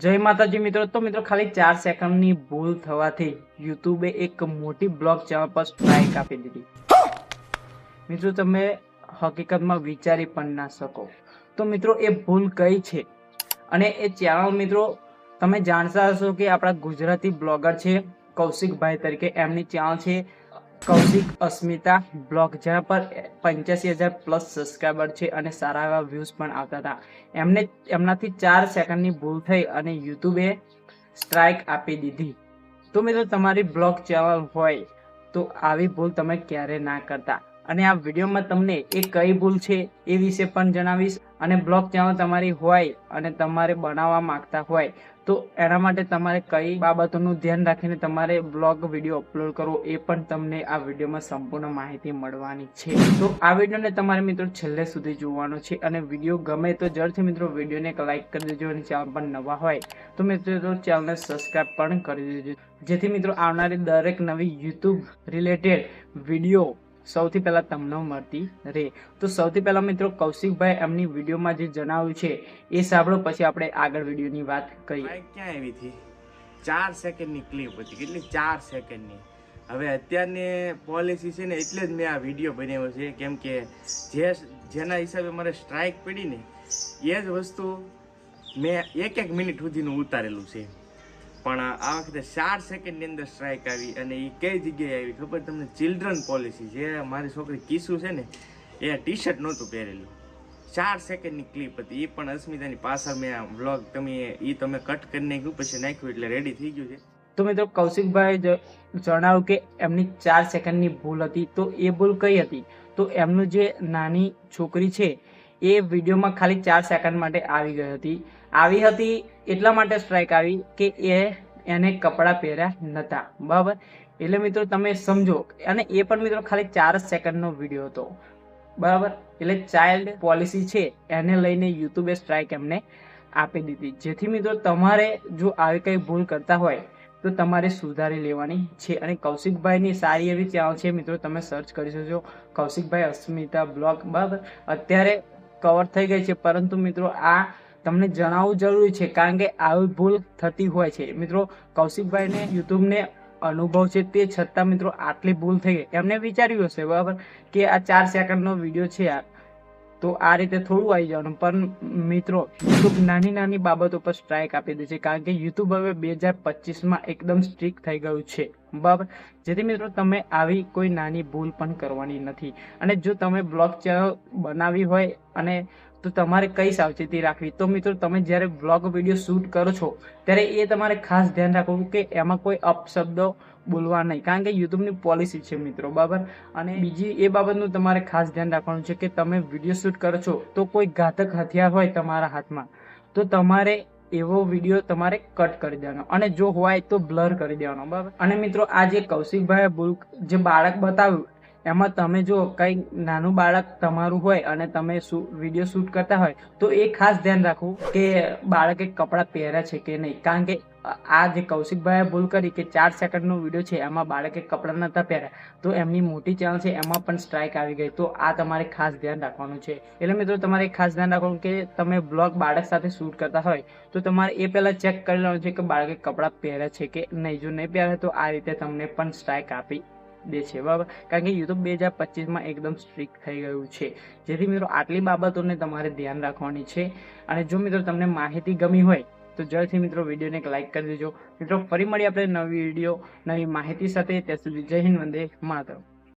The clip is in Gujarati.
જય માતાજી મિત્રો। તો મિત્રો ખાલી 4 સેકન્ડની ભૂલ થવાથી યુટ્યુબે એક મોટી બ્લોગ ચેનલ પર સ્ટ્રાઇક આપી દીધી। મિત્રો તમે હકીકતમાં વિચારી પણ ના શકો। તો મિત્રો એ ભૂલ કઈ છે અને એ ચેનલ મિત્રો તમે જાણતા હશો કે આપણા ગુજરાતી બ્લોગર છે કૌશિકભાઈ તરીકે, એમની ચેનલ છે કૌશિક અસ્મિતા બ્લોગ, જેના પર 85,000 પ્લસ સબસ્ક્રાઈબર છે અને સારા એવા વ્યૂઝ પણ આવતા હતા। એમનાથી 4 સેકન્ડની ભૂલ થઈ અને યુટ્યુબે સ્ટ્રાઇક આપી દીધી। તો મિત્રો તમારી બ્લોગ ચેનલ હોય તો આવી ભૂલ તમે ક્યારે ના કરતા। અને આ વિડીયોમાં તમને એ કઈ ભૂલ છે એ વિશે પણ જણાવીશ। અને બ્લોગ ચેનલ તમારી હોય અને તમારે બનાવવા માંગતા હોય તો એના માટે તમારે કઈ બાબતોનું ધ્યાન રાખીને તમારે બ્લોગ વિડીયો અપલોડ કરવો એ પણ તમને આ વિડીયોમાં સંપૂર્ણ માહિતી મળવાની છે। તો આ વિડીયોને તમારે મિત્રો છેલ્લે સુધી જોવાનો છે અને વિડીયો ગમે તો જરૂરથી મિત્રો વિડીયોને એક લાઇક કરી દેજો અને ચેનલ પર નવા હોય તો મિત્રો ચેનલને સબસ્ક્રાઇબ પણ કરી દેજો, જેથી મિત્રો આવનારી દરેક નવી યુટ્યુબ રિલેટેડ વિડીયો સૌથી પહેલા તમને મળતી રહે। તો સૌથી પહેલા મિત્રો કૌશિકભાઈ એમની વિડીયોમાં જે જણાવ્યું છે એ સાંભળો, પછી આપણે આગળ વિડીયોની વાત કરીએ। ક્યાં આવી હતી 4 સેકન્ડની ક્લિપ હતી, કેટલી 4 સેકન્ડની। હવે અત્યારની પોલિસી છે ને એટલે જ મેં આ વિડીયો બનાવ્યો છે, કેમ કે જેના હિસાબે મારે સ્ટ્રાઇક પડી ને એ જ વસ્તુ મેં એક મિનિટ સુધીનું ઉતારેલું છે, પણ આ વખતે 4 સેકન્ડની અંદર સ્ટ્રાઇક આવી। અને એ કઈ જગ્યાએ આવી ખબર તમને? ચિલ્ડ્રન પોલિસી, જે મારી છોકરી કિસુ છે ને એ ટી શર્ટ નહોતું પહેરેલું, 4 સેકન્ડની ક્લિપ હતી, એ પણ અસ્મિતાની પાછળ મેં આ વ્લોગ તમે કટ કરી નાખ્યું, પછી નાખ્યું એટલે રેડી થઈ ગયું છે। તો મિત્રો કૌશિકભાઈ જણાવ્યું કે એમની 4 સેકન્ડની ભૂલ હતી। તો એ ભૂલ કઈ હતી? તો એમનું જે નાની છોકરી છે એ વિડીયોમાં ખાલી 4 સેકન્ડ માટે આવી હતી એટલા માટે સ્ટ્રાઇક આવી કે એને કપડાં પહેર્યા નહોતા, બરાબર? એટલે મિત્રો તમે સમજો, અને એ પણ મિત્રો ખાલી 4 સેકન્ડનો વિડીયો હતો, બરાબર? એટલે ચાઇલ્ડ પોલિસી છે એને લઈને યુટ્યુબે સ્ટ્રાઇક એમને આપી દીધી। જેથી મિત્રો તમારે જો આવી કઈ ભૂલ કરતા હોય તો તમારે સુધારી લેવાની છે। અને કૌશિકભાઈની સારી એવી ચેનલ છે મિત્રો, તમે સર્ચ કરી શકશો કૌશિકભાઈ અસ્મિતા બ્લોગ, બરાબર? અત્યારે કવર થઈ ગઈ છે, પરંતુ મિત્રો આ તમને જણાવવું જરૂરી છે કારણ કે આવી ભૂલ થતી હોય છે મિત્રો। કૌશિકભાઈને યુટ્યુબને અનુભવ છે, તે છતાં મિત્રો આટલી ભૂલ થઈ ગઈ, એમને વિચાર્યું હશે બરાબર કે આ 4 સેકન્ડનો વિડીયો છે તો આ રીતે થોડું આવી જવાનું, પણ મિત્રો યુટ્યુબ નાની બાબતો પર સ્ટ્રાઇક આપી દે છે, કારણ કે યુટ્યુબ હવે 2025માં એકદમ સ્ટ્રિક્ટ થઈ ગયું છે, બરાબર? જેથી મિત્રો તમે આવી કોઈ નાની ભૂલ પણ કરવાની નથી। અને જો તમે બ્લોગ ચેનલ બનાવી હોય અને તો તમારે કઈ સાવચેતી રાખવી? તો મિત્રો તમે જ્યારે બ્લોગ વિડીયો શૂટ કરો છો ત્યારે એ તમારે ખાસ ધ્યાન રાખવું કે એમાં કોઈ અપશબ્દો બોલવા નહીં, કારણ કે યુટ્યુબની પોલિસી છે મિત્રો, બરાબર? અને બીજી એ બાબતનું તમારે ખાસ ધ્યાન રાખવાનું છે કે તમે વિડીયો શૂટ કરો છો તો કોઈ ઘાતક હથિયાર હોય તમારા હાથમાં તો તમારે એવો વિડીયો તમારે કટ કરી દેવાનો, અને જો હોય તો બ્લર કરી દેવાનો, બરાબર? અને મિત્રો આ જે કૌશિકભાઈ જે બાળક બતાવ્યું એમાં તમે જો કંઈ નાનું બાળક તમારું હોય અને તમે વિડીયો શૂટ કરતા હોય તો એ ખાસ ધ્યાન રાખવું કે બાળકે કપડાં પહેર્યા છે કે નહીં, કારણ કે આ જે કૌશિકભાઈએ ભૂલ કરી કે 4 સેકન્ડનો વિડીયો છે એમાં બાળકે કપડાં નહોતા પહેર્યા, તો એમની મોટી ચેનલ છે એમાં પણ સ્ટ્રાઇક આવી ગઈ। તો આ તમારે ખાસ ધ્યાન રાખવાનું છે। એટલે મિત્રો તમારે ખાસ ધ્યાન રાખવાનું કે તમે બ્લોગ બાળક સાથે શૂટ કરતા હોય તો તમારે એ પહેલાં ચેક કરી લેવાનું છે કે બાળકે કપડાં પહેર્યા છે કે નહીં। જો નહીં પહેરે તો આ રીતે તમને પણ સ્ટ્રાઇક આપી દે છે, બરાબર? કારણ કે યુટ્યુબ 2025માં એકદમ સ્ટ્રિક્ટ થઈ ગયું છે, જેથી મિત્રો આટલી બાબતોને તમારે ધ્યાન રાખવાની છે। અને જો મિત્રો તમને માહિતી ગમી હોય તો જરૂરથી મિત્રો વિડીયોને એક લાઇક કરી દેજો। મિત્રો ફરી મળીએ આપણે નવી વિડીયો નવી માહિતી સાથે, ત્યાં સુધી જય હિન્દ, વંદે માતરમ।